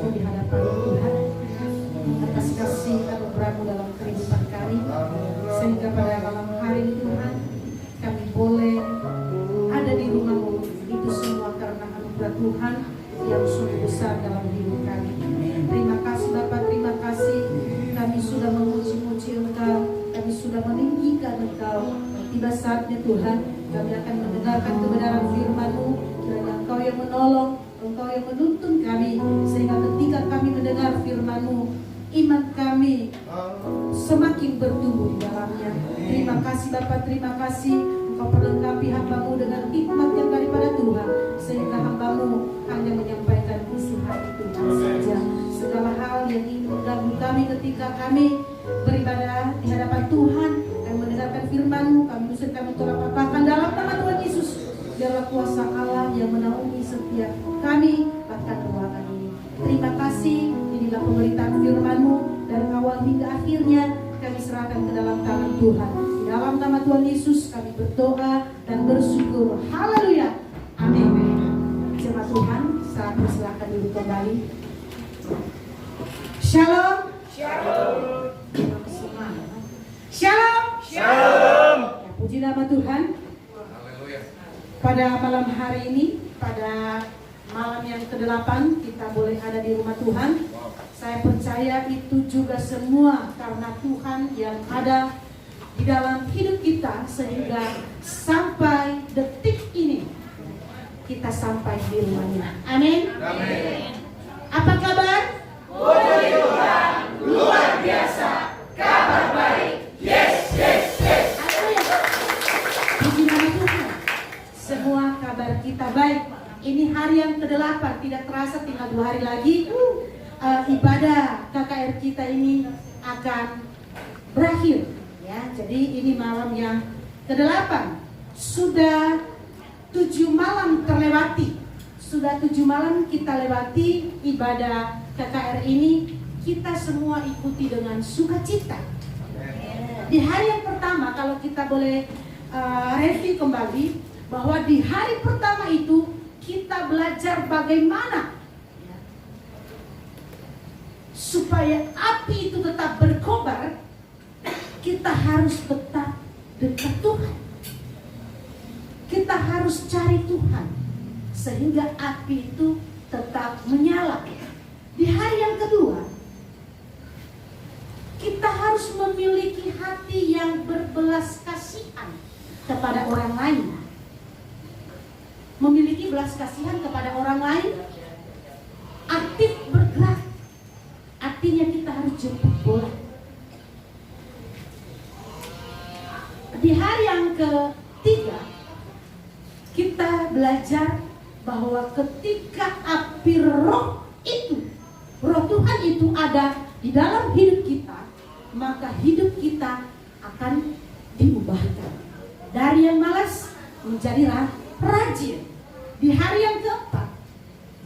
sungguh di hadapan Tuhan atas kasih anugerah-Mu dalam kehidupan kami, sehingga pada malam hari ini Tuhan kami boleh ada di rumah-Mu. Itu semua karena anugerah Tuhan yang sungguh besar dalam hidup kami. Terima kasih Bapa, terima kasih kami sudah memuji-muji Engkau, kami sudah meninggikan Engkau. Tiba saatnya Tuhan kami akan mendengarkan kebenaran firman-Mu, dan Engkau yang menolong, Engkau yang menuntun kami, sehingga ketika kami mendengar firman-Mu, iman kami semakin bertumbuh di dalamnya. Terima kasih Bapa, terima kasih Engkau perlengkapi hamba-Mu dengan hikmat yang daripada Tuhan, sehingga hamba-Mu hanya menyampaikan isi hati Tuhan saja. Segala hal yang ingin mengganggu kami ketika kami beribadah di hadapan Tuhan dan mendengarkan firman-Mu, kami usir, kami tolak apakan dalam nama Tuhan Yesus. Biarlah kuasa Allah yang menaungi setiap kami bahkan ruangan ini. Terima kasih, inilah pemberitaan firman-Mu dari awal hingga akhirnya kami serahkan ke dalam tangan Tuhan. Di dalam nama Tuhan Yesus kami berdoa dan bersyukur. Haleluya. Amin. Jemaat Tuhan, saya persilakan duduk kembali. Shalom. Shalom. Shalom. Shalom. Ya, puji nama Tuhan. Pada malam hari ini, pada malam yang ke-8 kita boleh ada di rumah Tuhan. Saya percaya itu juga semua karena Tuhan yang ada di dalam hidup kita, sehingga sampai detik ini kita sampai di rumahnya. Amin. Amin. Apa kabar? Puji Tuhan, luar biasa, kabar baik. Yes, yes, yes. Puji nama Tuhan. Semua kabar kita baik. Ini hari yang ke-8, tidak terasa tinggal 2 hari lagi. Ibadah KKR kita ini akan berakhir. Ya, jadi ini malam yang ke-8. Sudah 7 malam terlewati. Sudah 7 malam kita lewati ibadah KKR ini. Kita semua ikuti dengan sukacita. Di hari yang pertama, kalau kita boleh review kembali, bahwa di hari pertama itu kita belajar bagaimana supaya api itu tetap berkobar. Kita harus tetap dekat Tuhan. Kita harus cari Tuhan sehingga api itu tetap menyala. Di hari yang kedua, kita harus memiliki hati yang berbelas kasihan kepada orang lain. Memiliki belas kasihan kepada orang lain, aktif bergerak. Artinya kita harus jemput bola. Di hari yang ketiga, kita belajar bahwa ketika api roh itu, roh Tuhan itu ada di dalam hidup kita, maka hidup kita akan diubahkan. Dari yang malas menjadi rajin. Di hari yang keempat,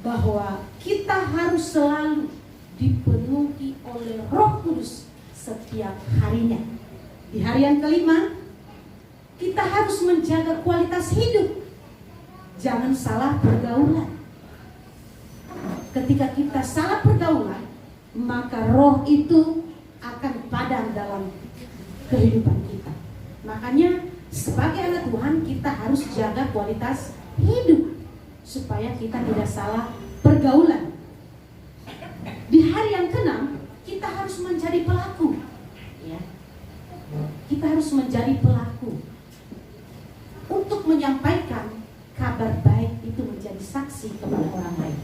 bahwa kita harus selalu dipenuhi oleh Roh Kudus setiap harinya. Di hari yang kelima, kita harus menjaga kualitas hidup. Jangan salah pergaulan. Ketika kita salah pergaulan, maka roh itu akan padam dalam kehidupan kita. Makanya sebagai anak Tuhan kita harus jaga kualitas hidup supaya kita tidak salah pergaulan. Di hari yang ke-6 kita harus menjadi pelaku, ya. Kita harus menjadi pelaku untuk menyampaikan kabar baik itu, menjadi saksi kepada orang lain.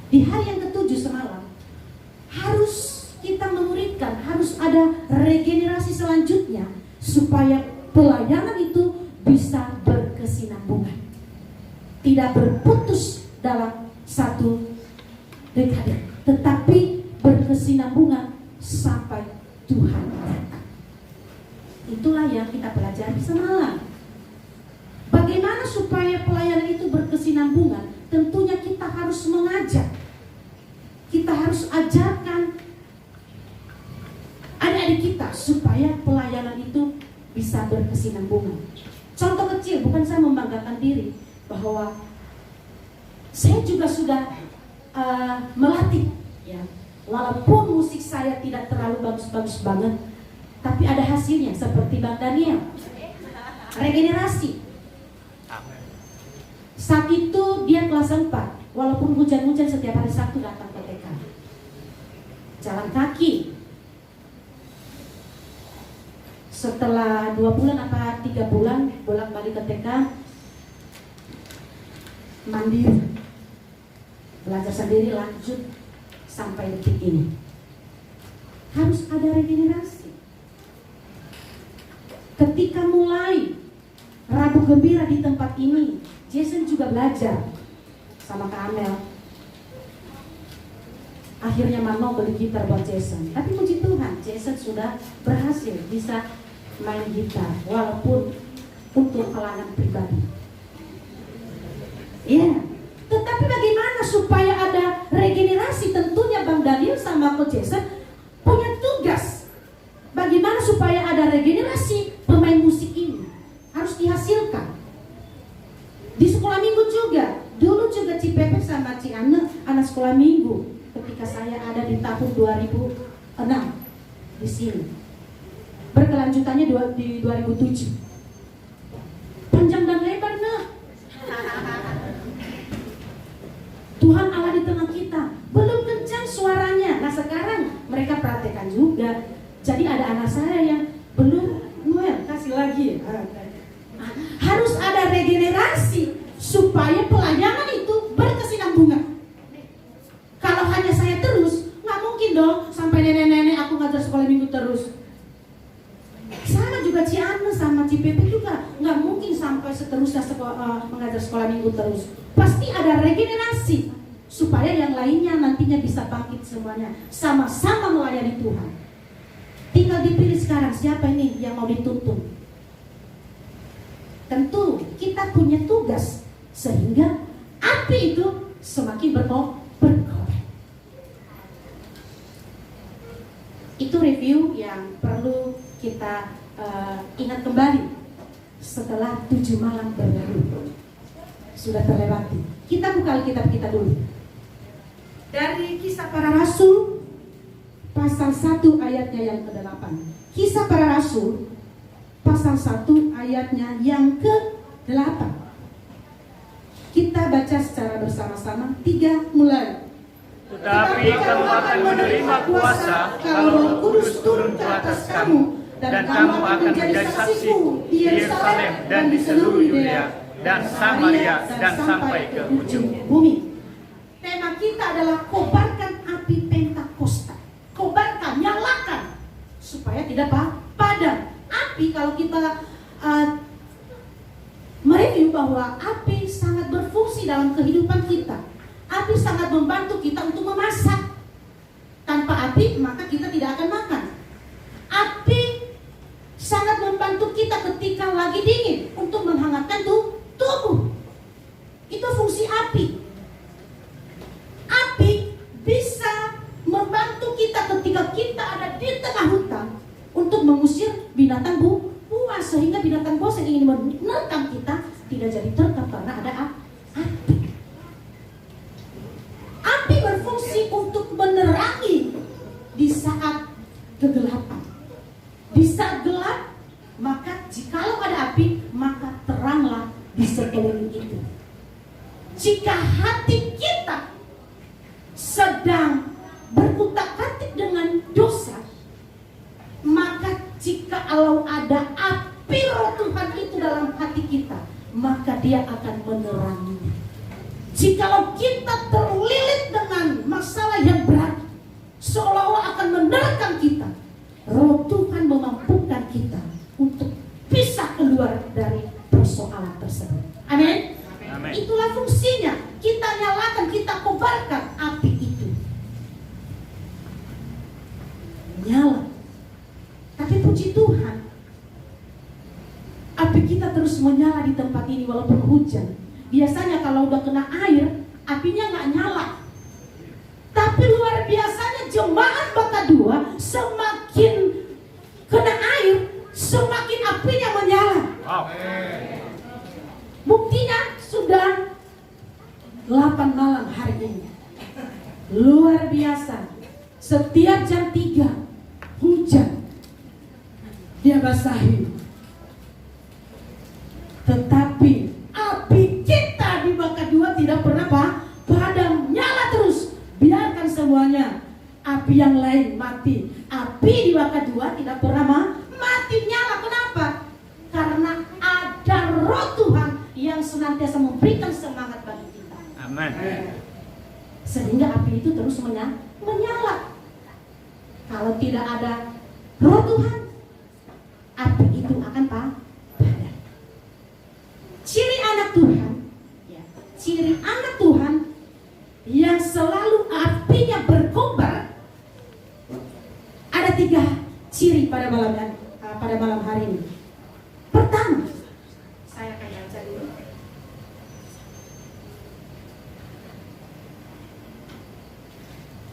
Di hari yang ke-7 semalam harus kita memuridkan, harus ada regenerasi selanjutnya supaya pelayanan itu bisa berkesinambungan, tidak berputus dalam satu dekade, tetapi berkesinambungan sampai Tuhan datang. Itulah yang kita pelajari semalam. Bagaimana supaya pelayanan itu berkesinambungan? Tentunya kita harus mengajak. Kita harus ajarkan adik-adik kita supaya pelayanan itu bisa berkesinambungan. Contoh kecil, bukan saya membanggakan diri, bahwa saya juga sudah melatih, ya. Walaupun musik saya tidak terlalu bagus-bagus banget, tapi ada hasilnya seperti Bang Daniel. Regenerasi. Saat itu dia kelas 4, walaupun hujan-hujan setiap hari Sabtu datang ke TK. Jalan kaki. Setelah 2 bulan apa 3 bulan bolak-balik ke TK, mandiri, belajar sendiri, lanjut sampai detik ini. Harus ada regenerasi. Ketika mulai Rabu Gembira di tempat ini, Jason juga belajar sama Kak Amel. Akhirnya Mama beli gitar buat Jason. Tapi puji Tuhan, Jason sudah berhasil bisa main gitar, walaupun untuk kalangan pribadi. Ya, tetapi bagaimana supaya ada regenerasi? Tentunya Bang Daniel sama Coach Jason punya tugas. Bagaimana supaya ada regenerasi pemain musik ini? Harus dihasilkan. Di sekolah minggu juga. Dulu juga Cipepe sama Ci Ane anak sekolah minggu. Ketika saya ada di tahun 2006 di sini. Berkelanjutannya di 2007. Panjang dan lebar, nah. Tuhan Allah di tengah kita. Belum kencang suaranya. Nah sekarang mereka praktekkan juga. Jadi ada anak saya yang belum kasih lagi. Harus ada regenerasi supaya pelayanan itu berkesinambungan. Kalau hanya saya terus, nggak mungkin dong sampai nenek-nenek aku ngajar sekolah minggu terus. Sama juga Ciana sama Cipepe juga nggak mungkin sampai seterusnya mengajar sekolah minggu terus. Pasti ada regenerasi supaya yang lainnya nantinya bisa bangkit semuanya, sama-sama melayani Tuhan. Tinggal dipilih sekarang siapa ini yang mau dituntun. Tentu kita punya tugas sehingga api itu semakin berkobar. Itu review yang perlu kita ingat kembali setelah 7 malam berlalu. Sudah terlewati. Kita buka Alkitab kita dulu. Dari Kisah Para Rasul pasal 1 ayatnya yang ke-8. Kisah Para Rasul pasal 1 ayatnya yang ke-8. Kita baca secara bersama-sama. 3 mulai. Tetapi kamu akan menerima kuasa kalau Roh Kudus turun ke atas kamu, dan kamu akan menjadi saksiku di Yerusalem dan di seluruh Yudea dan Samaria dan sampai ke ujung bumi. Tema kita adalah kobarkan api Pentakosta. Kobarkan, nyalakan supaya tidak padam. Api, kalau kita mereview bahwa api sangat berfungsi dalam kehidupan kita. Api sangat membantu kita untuk memasak. Tanpa api maka kita tidak akan makan. Api sangat membantu kita ketika lagi dingin untuk menghangatkan tubuh. Itu fungsi api. Api bisa membantu kita ketika kita ada di tengah hutan untuk mengusir binatang buas, sehingga binatang buas yang ingin menerkam kita tidak jadi terkam karena ada api. Api berfungsi untuk menerangi di saat kegelapan. Di saat gelap, maka jikalau ada api, maka teranglah di sekeliling itu. Jika hati kita sedang berkutak-katik dengan dosa, maka jikalau ada api Roh Tuhan itu dalam hati kita, maka dia akan meneranginya. Jikalau kita terlilit dengan masalah yang berat, seolah-olah akan menerkam kita, Roh Tuhan memampukan kita untuk bisa keluar dari persoalan tersebut. Amin. Itulah fungsinya. Kita nyalakan, kita kobarkan api itu. Nyala. Tapi puji Tuhan, api kita terus menyala di tempat ini walaupun hujan. Biasanya kalau udah kena air, apinya nggak nyala. Tapi luar biasanya jemaat Baka 2 semakin kena air, semakin apinya menyala. Wow. Buktinya sudah 8 malam hari ini. luar biasa. Setiap jam 3 hujan, dia basahi. Tetapi api kita di Baka 2 tidak pernah padam, nyala terus. Biarkan semuanya api yang lain mati, api di Baka 2 tidak pernah mati, nyala. Kenapa? Karena ada Roh Tuhan yang senantiasa memberikan semangat bagi kita. Amin. Sehingga api itu terus menyala. Kalau tidak ada Roh Tuhan, api itu akan padam. Ciri anak Tuhan, ya, ciri anak Tuhan yang selalu apinya berkobar. Ada 3 ciri pada malam hari ini. Pertama, saya akan baca dulu.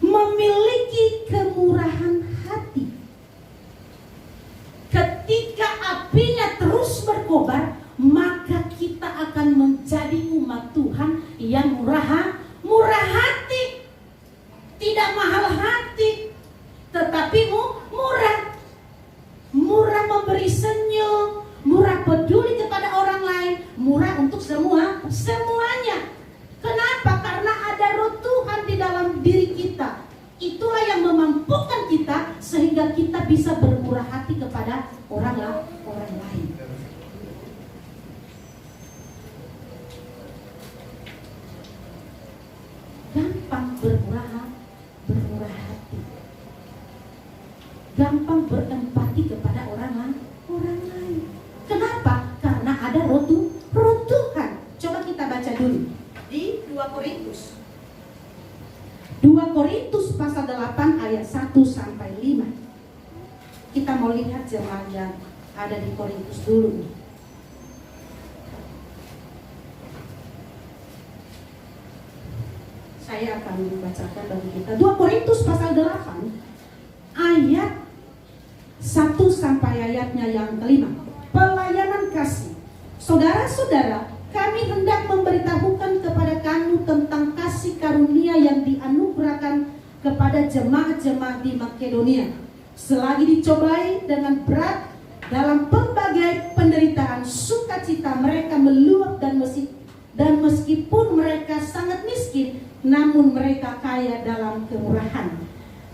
Memiliki kemurahan hati. Ketika apinya terus berkobar, maka kita akan menjadi umat Tuhan yang murah hati. Tidak mahal hati, tetapi murah memberi senyum, murah peduli kepada orang lain, murah untuk semuanya. Kenapa? Karena ada Roh Tuhan di dalam diri kita. Itulah yang memampukan kita sehingga kita bisa bermurah hati kepada orang lain. Gampang bermurah hati. Gampang berempati kepada orang lain. Kenapa? Karena ada Roh Tuhan. Coba kita baca dulu di 2 Korintus. 2 Korintus pasal 8 ayat 1 sampai 5. Kita mau lihat jemaat yang ada di Korintus dulu. Saya akan membacakan bagi kita 2 Korintus pasal 8 ayat 1 sampai ayatnya yang kelima. Pelayanan kasih. Saudara-saudara, kami hendak memberitahukan kepada kamu tentang kasih karunia yang dianugerahkan kepada jemaat-jemaat di Makedonia. Selagi dicobai dengan berat dalam pelbagai penderitaan, sukacita mereka meluap dan meskipun mereka sangat miskin, namun mereka kaya dalam kemurahan.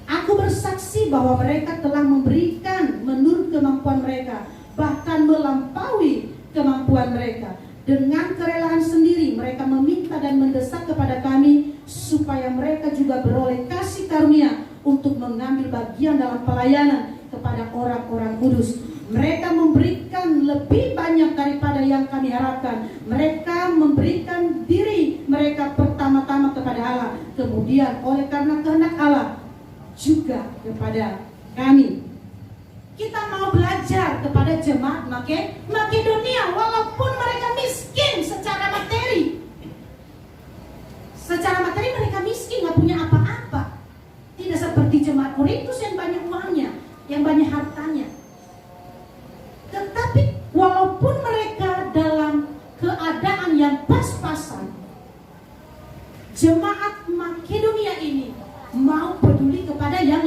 Aku bersaksi bahwa mereka telah memberikan menurut kemampuan mereka, bahkan melampaui kemampuan mereka. Dengan kerelaan sendiri mereka meminta dan mendesak kepada kami supaya mereka juga beroleh kasih karunia untuk mengambil bagian dalam pelayanan kepada orang-orang kudus. Mereka memberikan lebih banyak daripada yang kami harapkan. Mereka memberikan diri mereka pertama-tama kepada Allah, kemudian oleh karena kehendak Allah juga kepada kami. Kita mau belajar kepada jemaat Makedonia, walaupun mereka miskin secara materi. Secara materi mereka miskin, gak punya apa-apa. Tidak seperti jemaat Korintus yang banyak uangnya, yang banyak hartanya. Tetapi walaupun mereka dalam keadaan yang pas-pasan, jemaat Makedonia ini mau peduli kepada yang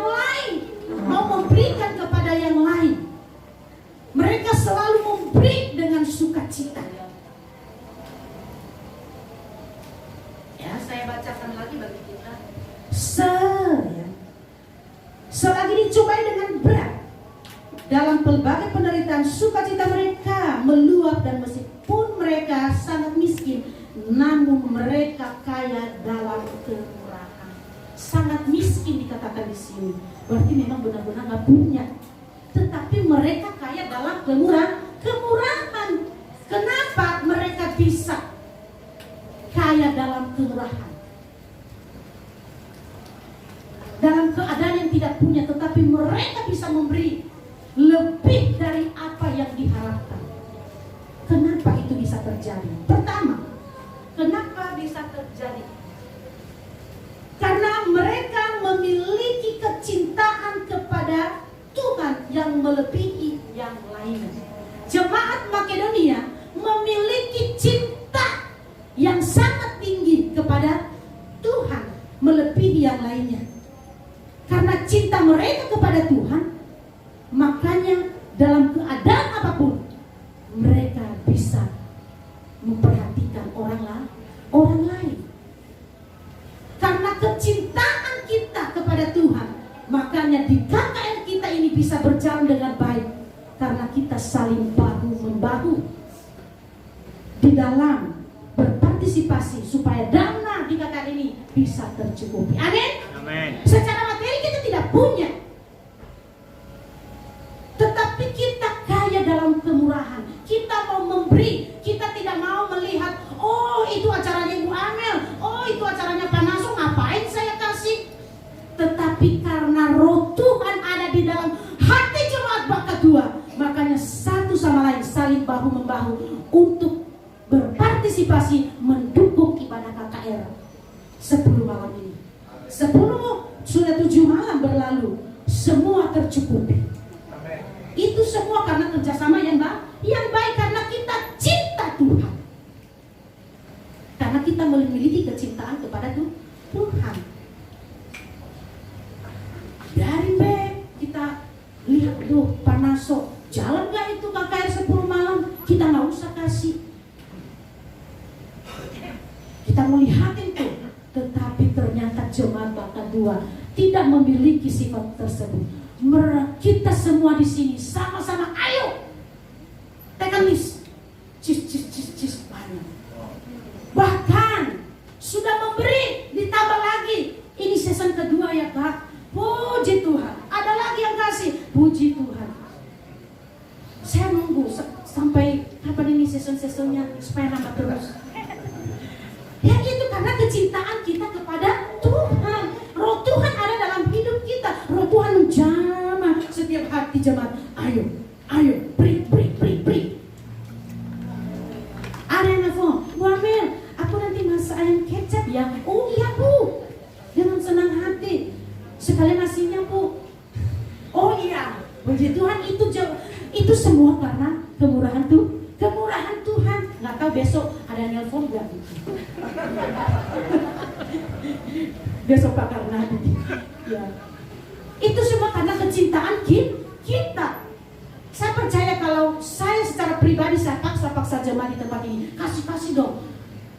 lain, mau memberikan kepada yang lain. Mereka selalu memberi dengan sukacita. Ya, saya bacakan lagi bagi kita. Selagi dicobai dengan berat dalam pelbagai penderitaan, sukacita mereka meluap, dan meskipun mereka sangat miskin, namun mereka kaya dalam kemurahan. Sangat miskin dikatakan di sini, berarti memang benar-benar nggak punya. Tetapi mereka kaya dalam kemurahan. Kenapa mereka bisa kaya dalam kemurahan? Dalam keadaan yang tidak punya, tetapi mereka bisa memberi lebih dari apa yang diharapkan. Kenapa itu bisa terjadi? Pertama, kenapa bisa terjadi? Karena mereka memiliki kecintaan kepada Tuhan yang melebihi yang lainnya. Jemaat Makedonia memiliki cinta yang sangat tinggi kepada Tuhan. melebihi yang lainnya. Karena cinta mereka kepada Tuhan, makanya dalam keadaan apapun mereka bisa memperhatikan orang lain. Karena kecintaan kita kepada Tuhan, makanya di KKR kita ini bisa berjalan dengan baik. Karena kita saling bahu-membahu di dalam berpartisipasi supaya dana di KKR ini bisa tercukupi. Amin. Amin. Secara materi kita tidak punya, tetapi kita kaya dalam kemurahan. Kita mau memberi, kita tidak mau melihat, oh itu acaranya Ibu Amel, oh itu acaranya Pak Naso, ngapain saya kasih? Tetapi karena roh Tuhan ada di dalam hati jemaat Bakat 2, makanya satu sama lain saling bahu-membahu untuk berpartisipasi mendukung ibadah KKR 10 malam ini. 10 sudah 7 malam berlalu, semua tercukupi. Itu semua karena kerjasama yang baik, karena kita cinta Tuhan, karena kita memiliki kecintaan kepada Tuhan. Dari B kita lihat tuh Pak Naso, jalan gak itu KKR 10 malam, kita gak usah kasih, kita mau lihatin tuh. Tetapi ternyata jemaat Bakat 2 tidak memiliki sifat tersebut. Kita semua di sini sama-sama ayo tekan list, cis banyak. Bahkan sudah memberi, ditambah lagi. Ini season kedua ya Kak. Puji Tuhan. Ada lagi yang kasih. Puji Tuhan. Saya nunggu sampai kapan ini season-seasonnya supaya nambah terus. Ya itu karena kecintaan kita kepada Tuhan. Roh Tuhan ada dalam hidup kita. Roh Tuhan menjamah setiap hati jemaat. Ayo, beri. Ada yang nelfon, Bu Amel, aku nanti masak ayam kecap ya. Oh iya Bu, dengan senang hati. Sekalian nasinya Bu. Oh iya, puji Tuhan, itu semua karena kemurahan Tuhan. Nggak tahu besok ada yang nelfon nggak? Besok Pak Karnadi. Ya. Itu semua karena kecintaan kita. Saya percaya kalau saya secara pribadi saya paksa jemaat di tempat ini, kasih dong.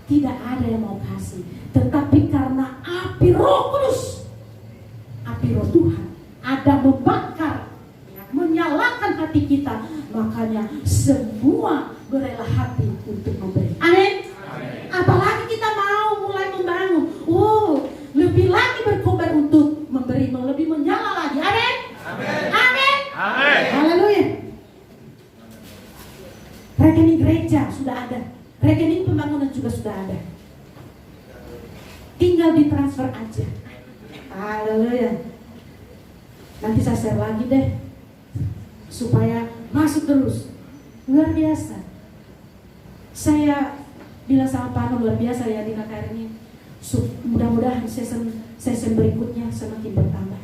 Tidak ada yang mau kasih, tetapi karena api Roh Kudus, api Roh Tuhan ada membakar, menyalakan hati kita, makanya semua berela hati untuk memberi. Amin. Apalagi kita mau mulai membangun, lebih lagi berkobar untuk memberi, lebih menyala lagi. Amin. Amin. Haleluya. Rekening gereja sudah ada, rekening pembangunan juga sudah ada, tinggal ditransfer aja. Haleluya. Nanti saya share lagi deh supaya masuk terus. Luar biasa. Saya bilang sama Pak luar biasa ya di KKR ini. Mudah-mudahan season berikutnya semakin bertambah.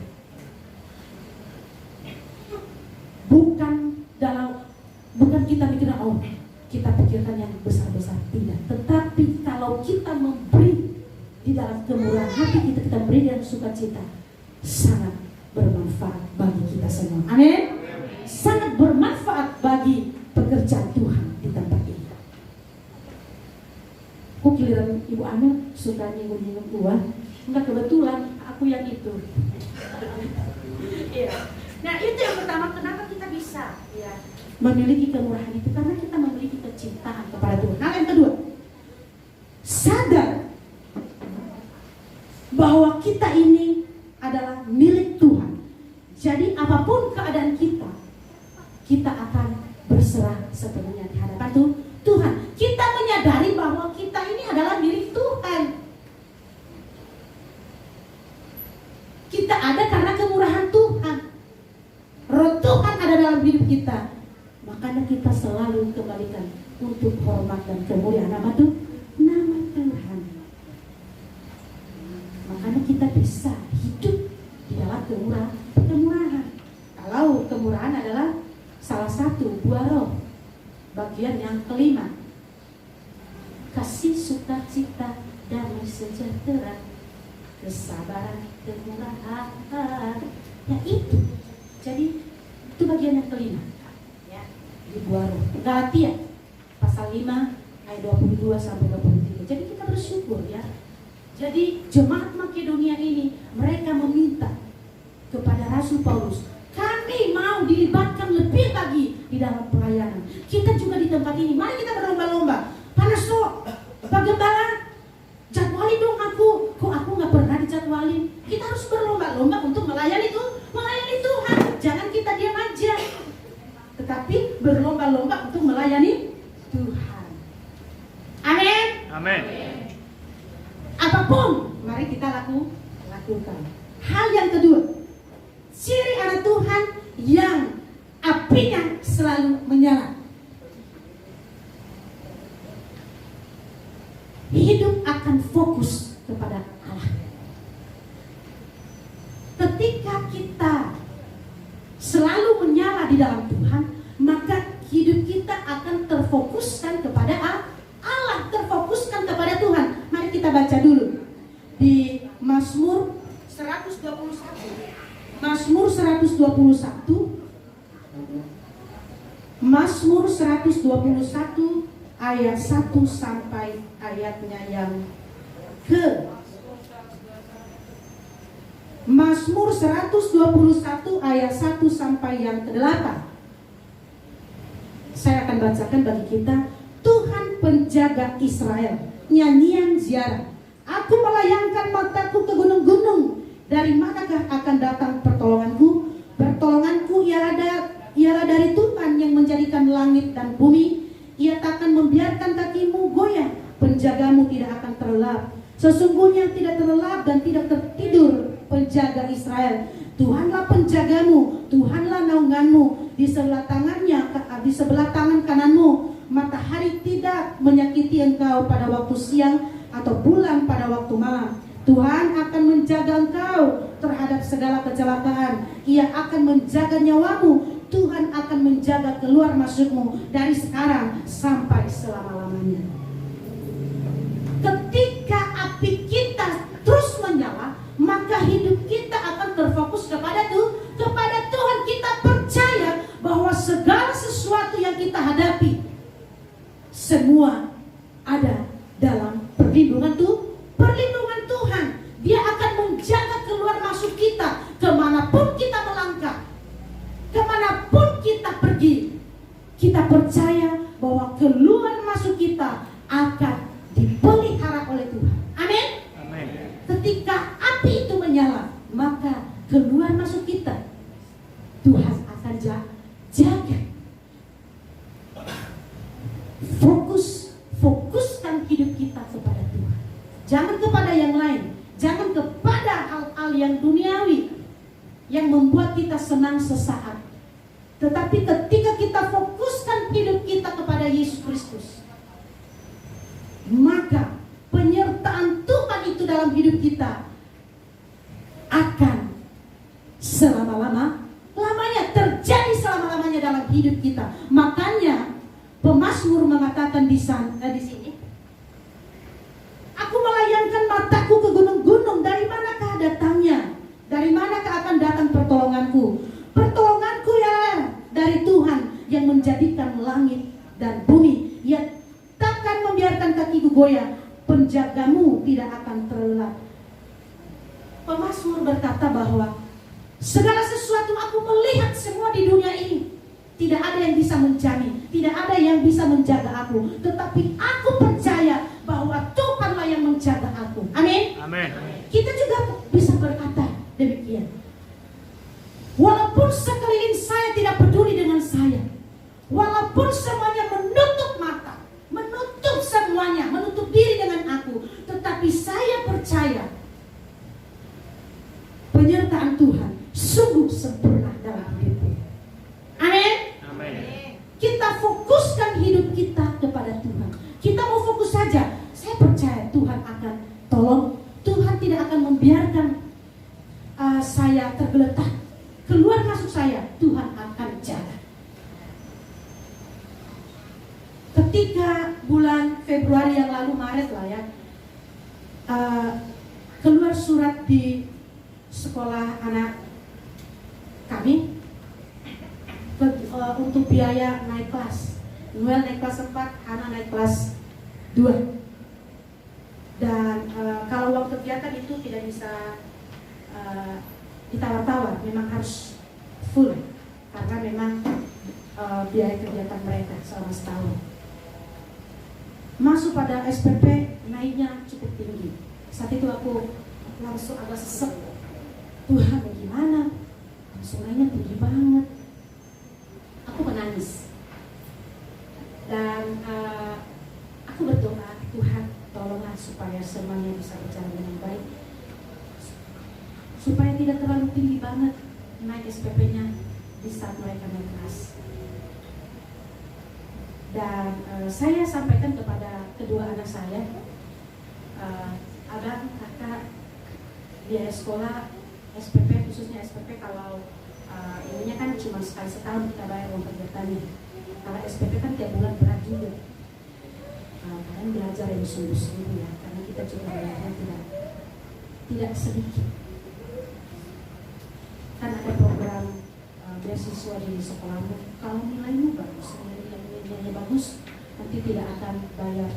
Bukan kita mikirkan kita pikirkan yang besar-besar, tidak. Tetapi kalau kita memberi di dalam kemurahan hati kita beri dengan sukacita, sangat bermanfaat bagi kita semua. Amin. Sangat bermanfaat bagi pekerjaan Tuhan di tempat ini. Kok giliran Ibu Amel suka nyinggung-nyinggung uang? Enggak, kebetulan aku yang itu. Iya. Nah itu yang pertama, kenapa kita bisa memiliki kemurahan itu, karena kita memiliki kecintaan kepada Tuhan. Nah yang kedua, sadar bahwa kita ini adalah milik Tuhan. Jadi apapun keadaan kita akan berserah sepenuhnya di hadapan Tuhan. Kita menyadari bahwa kita ini adalah milik Tuhan. Kita ada karena kemurahan Tuhan. Roh Tuhan ada dalam hidup kita. Makanya kita selalu kembalikan untuk hormat dan kemuliaan nama Tuhan. Makanya kita bisa hidup di dalam kemurahan. Kalau kemurahan adalah salah satu buah roh, bagian yang kelima, kasih, sukacita, damai sejahtera, kesabaran, kemurahan. Ya itu. Jadi itu bagian yang kelima. Ya, di buah roh. Galatia pasal 5 ayat 22 sampai 23. Jadi kita bersyukur ya. Jadi jemaat Makedonia ini mereka meminta kepada Rasul Paulus, kami mau dilibatkan lebih lagi di dalam pelayanan. Kita juga di tempat ini, mari kita berlomba-lomba. Panas kok, Pak Gembala, jadwalin dong aku. Kok aku nggak pernah dijadwalin? Kita harus berlomba-lomba untuk melayani Tuhan. Jangan kita diam aja, tetapi berlomba-lomba untuk melayani Tuhan. Amin. Amin. Apapun, mari kita lakukan. Hal yang kedua, ciri anak Tuhan yang apinya selalu menyala. Hidup akan fokus kepada Allah. Ketika kita selalu menyala di dalam Tuhan, maka hidup kita akan terfokuskan kepada Allah, terfokuskan kepada Tuhan. Mari kita baca dulu di Mazmur 121. Mazmur 121. Mazmur 121 ayat 1 sampai ayatnya yang ke Mazmur 121 ayat 1 sampai yang ke-8. Saya akan bacakan bagi kita. Tuhan penjaga Israel, nyanyian ziarah. Aku melayangkan mataku ke gunung-gunung. Dari manakah akan datang pertolonganku? Pertolonganku ialah dari Tuhan yang menjadikan langit dan bumi. Ia takkan membiarkan kakimu goyah. Penjagamu tidak akan terlelap. Sesungguhnya tidak terlelap dan tidak tertidur penjaga Israel. Tuhanlah penjagamu, Tuhanlah naunganmu. Di sebelah tangan kananmu matahari tidak menyakiti engkau pada waktu siang atau bulan pada waktu malam. Tuhan akan menjaga engkau terhadap segala kecelakaan. Ia akan menjaga nyawamu. Tuhan akan menjaga keluar masukmu dari sekarang sampai selama-lamanya. Ketika api kita terus menyala, maka hidup kita akan terfokus kepada Tuhan. Kita percaya bahwa segala sesuatu yang kita hadapi semua ada dalam perlindungan Tuhan. Dia akan menjaga keluar masuk kita kemanapun kita melangkah, kemanapun kita pergi. Kita percaya bahwa keluar masuk kita akan dipelihara oleh Tuhan. Amin. Amin. Ketika api itu menyala, maka keluar masuk kita Tuhan akan jaga. Fokuskan hidup kita kepada Tuhan. Jangan kepada yang lain. Jangan kepada hal-hal yang duniawi yang membuat kita senang sesaat. Tetapi ketika kita fokuskan hidup kita kepada Yesus Kristus, maka penyertaan Tuhan itu dalam hidup kita akan selama-lamanya terjadi selama-lamanya dalam hidup kita. Makanya pemazmur mengatakan di sini, aku melayangkan mataku ke gunung-gunung. Dari manakah datangnya? Dari manakah akan datang pertolonganku? Pertolonganku ya dari Tuhan yang menjadikan langit dan bumi. Ia takkan membiarkan kakiku goyah. Penjagamu tidak akan terlelap. Pemazmur berkata bahwa segala sesuatu aku melihat semua di dunia ini. Tidak ada yang bisa menjamin, tidak ada yang bisa menjaga aku. Tetapi aku percaya bahwa Tuhanlah yang menjaga aku. Amin. Amin. Kita juga bisa berkata demikian. Walaupun sekeliling saya tidak peduli dengan saya, walaupun semuanya menutup mata, menutup semuanya, menutup diri dengan aku, tetapi saya percaya penyertaan Tuhan sungguh sempurna dalam hidupku. Amin. Kita fokuskan hidup kita kepada Tuhan. Kita mau fokus saja. Saya percaya Tuhan akan tolong. Tuhan tidak akan membiarkan saya tergeletak. Keluar masuk saya, Tuhan akan jaga. Ketika bulan Februari yang lalu, Maret lah ya, keluar surat di sekolah anak kami untuk biaya naik kelas. Noel naik kelas 4, Hana naik kelas 2. Dan kalau uang kegiatan itu tidak bisa ditawar-tawar, memang harus full karena memang biaya kegiatan mereka selama setahun. Masuk pada SPP naiknya cukup tinggi. Saat itu aku langsung agak sesek. Tuhan bagaimana? Langsung naiknya tinggi banget. Aku menangis. Dan aku berdoa, Tuhan tolonglah supaya semuanya bisa berjalan dengan baik, supaya tidak terlalu tinggi banget naik SPP-nya di saat mereka naik kelas. Dan saya sampaikan kepada kedua anak saya, abang, kakak, biaya sekolah SPP, khususnya SPP kalau ininya kan cuma sekali setahun kita bayar uang kegiatannya. Kalau SPP kan tiap bulan berat juga. Kalian belajar yang sungguh-sungguh ya, karena kita juga bayarnya tidak sedikit. Kan ada program beasiswa di sekolahmu, kalau nilaimu bagus, nilainya bagus, nanti tidak akan bayar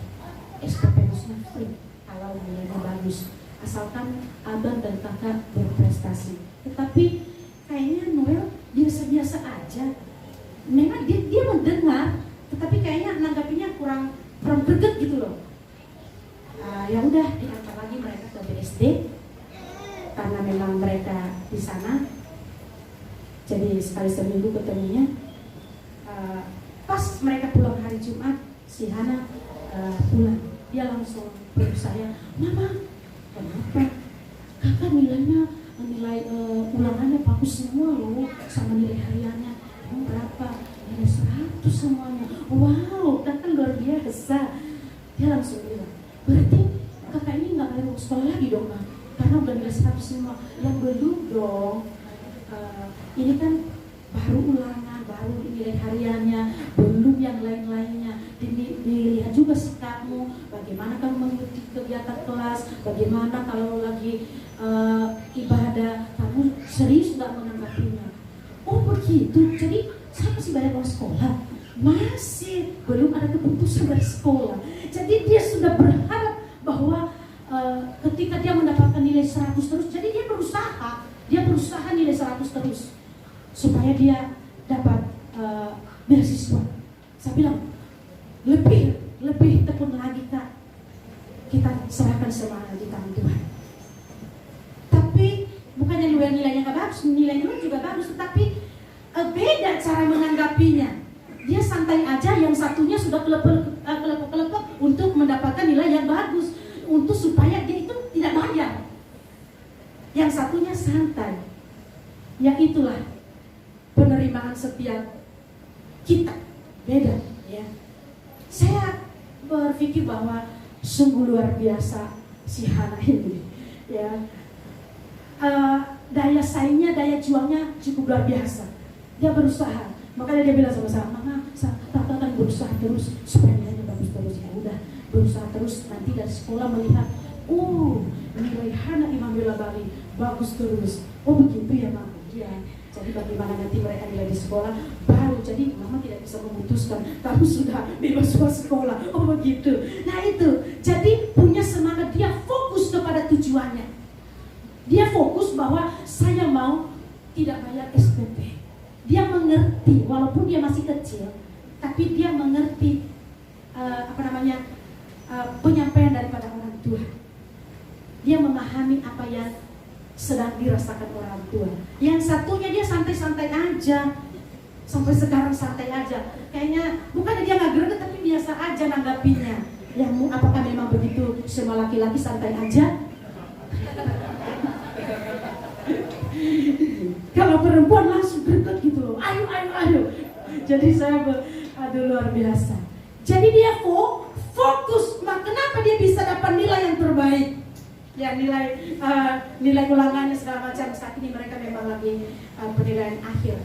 SPP khususnya free kalau nilainya bagus, asalkan abang dan kakak berprestasi. Tetapi kayaknya Noel biasa-biasa aja. Memang dia mendengar, tetapi kayaknya nanggapinya kurang greget gitu loh. Ya udah, diantar lagi mereka ke BSD karena memang mereka di sana. Jadi sekali seminggu ketemunya. Pas mereka pulang hari Jumat, si Hana pulang. Dia langsung peluk saya, Mama, kenapa? Kakak nilai ulangannya bagus semua loh, sama nilai hariannya. Berapa? Nilai 100 semuanya. Wow, kakak luar biasa. Dia langsung bilang, berarti kakak ini nggak bayar sekolah lagi dong, Kak? Karena udah nilai 100 semua. Yang belum dong. Ini kan baru ulangan, baru nilai hariannya, belum yang lain-lainnya. Dilihat juga sikapmu, bagaimana kamu mengikuti kegiatan kelas, bagaimana kalau lagi ibadah, kamu serius nggak menanggapinya. Oh begitu, jadi saya masih bayar uang sekolah? Masih, belum ada keputusan dari sekolah. Jadi dia sudah berharap bahwa ketika dia mendapatkan nilai 100 terus, jadi dia berusaha nilai 100 terus supaya dia dapat beasiswa. Saya bilang, lebih tekun lagi Kak, kita serahkan semuanya di tangan Tuhan. Tapi bukannya nilainya nggak bagus, nilainya juga bagus, tetapi beda cara menanggapinya. Dia santai aja, yang satunya sudah kelepek untuk mendapatkan nilai yang bagus, untuk supaya dia itu tidak bayar. Yang satunya santai. Ya itulah penerimaan setiap kita beda. Ya, saya berpikir bahwa sungguh luar biasa si Hana ini. Ya, daya saingnya, daya juangnya cukup luar biasa. Dia berusaha, makanya dia bilang sama saya, Mama, Tata kan berusaha terus supaya nilainya bagus terus. Ya udah, berusaha terus, nanti dari sekolah melihat, nilai Hana Imam Bela Bali bagus terus. Oh begitu ya Mama. Ya, jadi bagaimana nanti mereka nilai di sekolah baru, jadi Mama tidak bisa memutuskan kamu sudah bebas sekolah. Oh begitu. Nah itu, jadi punya semangat, dia fokus kepada tujuannya. Dia fokus bahwa saya mau tidak bayar SPP. Dia mengerti, walaupun dia masih kecil, tapi dia mengerti penyampaian daripada orang tua. Dia memahami apa yang sedang dirasakan orang tua. Yang satunya dia santai-santai aja, sampai sekarang santai aja. Kayaknya bukan dia nggak greget, tapi biasa aja nanggapinya. Yang apakah memang begitu semua laki-laki santai aja? Kalau perempuan langsung greget gitu loh. Ayo. Jadi saya luar biasa. Jadi dia fokus. Kenapa dia bisa dapat nilai yang terbaik? Ya nilai ulangannya segala macam. Saat ini mereka memang lagi penilaian akhir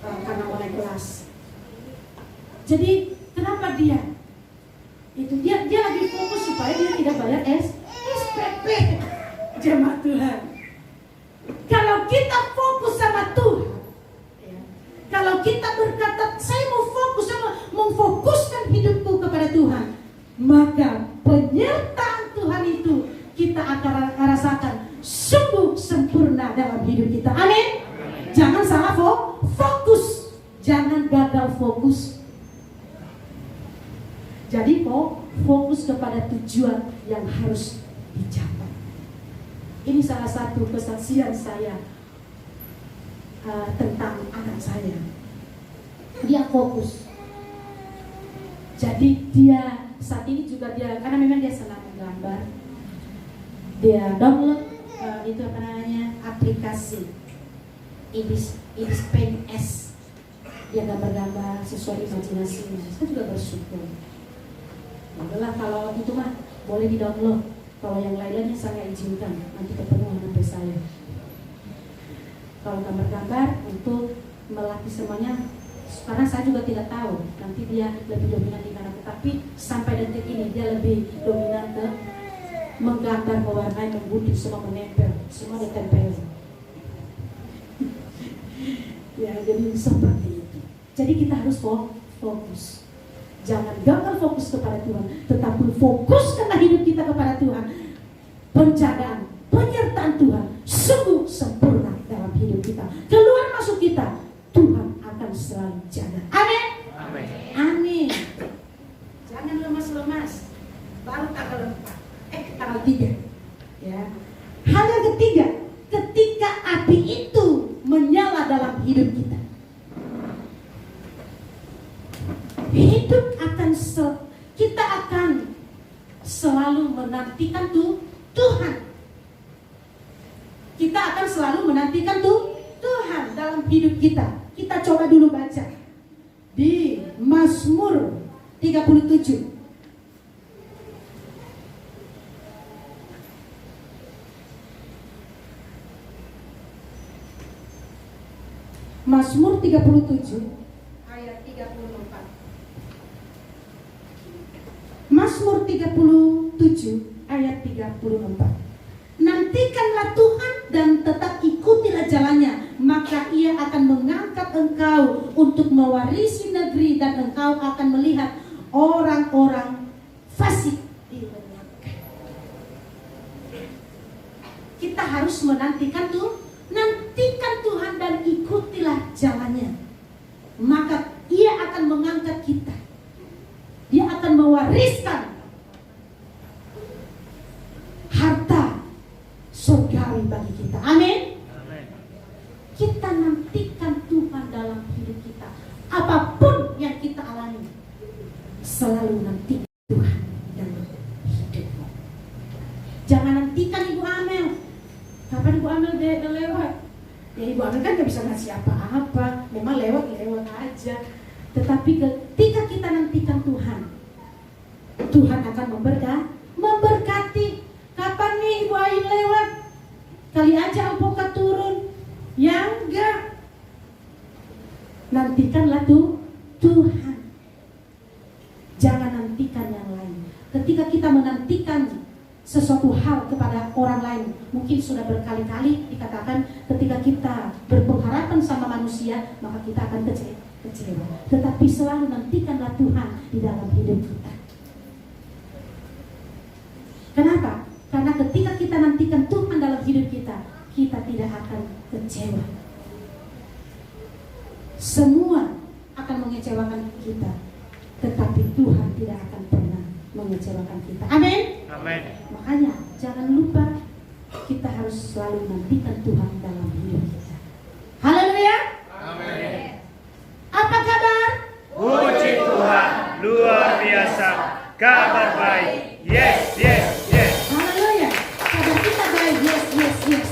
karena mulai kelas. Jadi kenapa dia lagi fokus supaya dia tidak bayar SPP. SPP jemaat Tuhan. Kalau kita fokus sama Tuhan, ya, kalau kita berkata saya mau fokus sama memfokuskan hidupku kepada Tuhan, maka penyertaan Tuhan itu kita akan rasakan sungguh sempurna dalam hidup kita. Amin. Jangan salah fokus, jangan gagal fokus. Jadi fokus kepada tujuan yang harus dicapai. Ini salah satu kesaksian saya tentang anak saya. Dia fokus. Jadi dia saat ini juga karena memang dia senang menggambar. Dia download itu apa namanya, aplikasi Ibis Paint S. Dia gambar-gambar sesuai imajinasinya. Saya juga bersyukur. Adalah kalau itu mah boleh di-download. Kalau yang lainnya saya izinkan nanti ketemu HP saya. Kalau gambar-gambar untuk melatih semuanya, karena saya juga tidak tahu nanti dia lebih dominan di mana. Tapi sampai detik ini dia lebih dominan ke menggambar, mewarnai, membutik, semua menempel, semua ditempel. Ya, jadi seperti itu. Jadi kita harus fokus. Jangan gagal fokus kepada Tuhan, tetapi fokuskanlah hidup kita kepada Tuhan. Penjagaan, penyertaan Tuhan sungguh sempurna dalam hidup kita. Keluar masuk kita, Tuhan akan selalu jaga. Amin. Amin. Amin. Jangan lemas-lemas. Baru tanggal 3. Ya. Hal yang ketiga, ketika api itu menyala dalam hidup kita, kita akan selalu menantikan Tuhan. Kita akan selalu menantikan Tuhan dalam hidup kita. Kita coba dulu baca di Mazmur 37. Mazmur 37 ayat 34. Mazmur 37 ayat 34. Nantikanlah Tuhan dan tetap ikutilah jalannya, maka Ia akan mengangkat engkau untuk mewarisi negeri dan engkau akan melihat orang-orang fasik dilenyapkan. Kita harus menantikan nantikan Tuhan dan ikutilah jalannya, maka Ia akan mengangkat kita. Dia akan mewariskan harta surgawi bagi kita. Amin. Kita nantikan Tuhan dalam hidup kita. Apapun yang kita alami, selalu nanti Tuhan dalam hidupmu. Jangan nantikan Ibu Amel. Kapan Ibu Amel dia lewat? Ya Ibu Amel kan gak bisa ngasih apa-apa. Memang lewat aja. Tetapi ketika kita nantikan Tuhan, Tuhan akan memberkati. Kapan nih Ibu Ain lewat? Kali aja alpukat turun. Ya enggak. Nantikanlah Tuhan. Jangan nantikan yang lain. Ketika kita menantikan sesuatu hal kepada orang lain, mungkin sudah berkali-kali dikatakan ketika kita berpengharapan sama manusia, maka kita akan kecewa. Tetapi selalu nantikanlah Tuhan di dalam hidup kita. Kenapa? Karena ketika kita nantikan Tuhan dalam hidup kita, kita tidak akan kecewa. Semua akan mengecewakan kita, tetapi Tuhan tidak akan pernah mengecewakan kita. Amin. Amin. Makanya jangan lupa kita harus selalu nantikan Tuhan dalam hidup kita. Haleluya. Amin. Apa kabar? Puji Tuhan, luar biasa. Kabar baik. Yes, yes, yes. Haleluya. Kabar kita baik. Yes, yes, yes.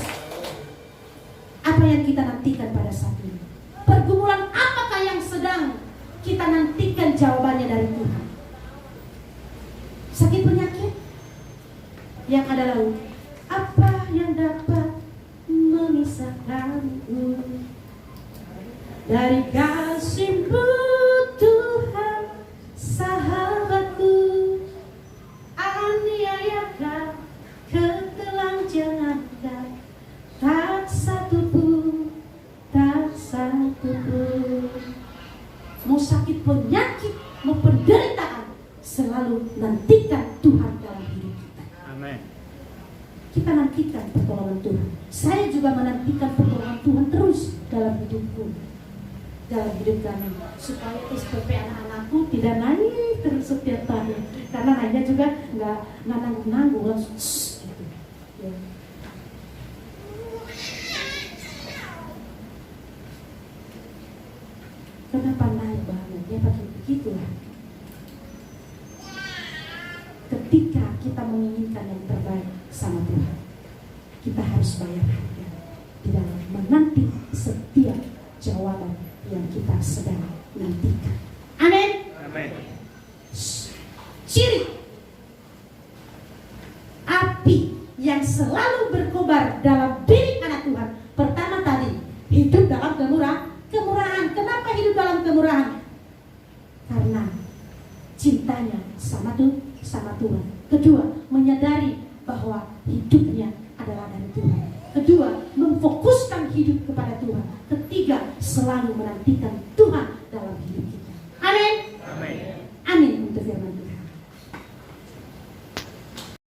Apa yang kita nantikan pada saat ini? Pergumulan apakah yang sedang kita nantikan jawabannya dari Tuhan? Sakit penyakit? Yang ada lalu, apa yang dapat memisahkanku dari kasih-Mu Tuhan, sahabatku, aniayakan kita nantikan pertolongan Tuhan. Saya juga menantikan pertolongan Tuhan terus dalam hidupku, dalam hidup kami, supaya SPP anak-anakku tidak naik terus setiap tahun, karena naiknya juga nggak nanggung-nanggung, langsung gitu. Ya. Kenapa naik banget? Ya pakai begitulah. Ketika kita menginginkan yang terbaik sama Tuhan, kita harus bayar harga di dalam menanti setiap jawaban yang kita sedang nantikan. Amin. Amin. Ciri api yang selalu berkobar dalam diri anak Tuhan. Pertama tadi, hidup dalam kemurahan. Kenapa hidup dalam kemurahan? Karena cintanya sama Tuhan. Kedua, menyadari bahwa hidupnya adalah dari Tuhan. Kedua, memfokuskan hidup kepada Tuhan. Ketiga, selalu menantikan Tuhan dalam hidup kita. Amin. Amin. Amin untuk firman Tuhan.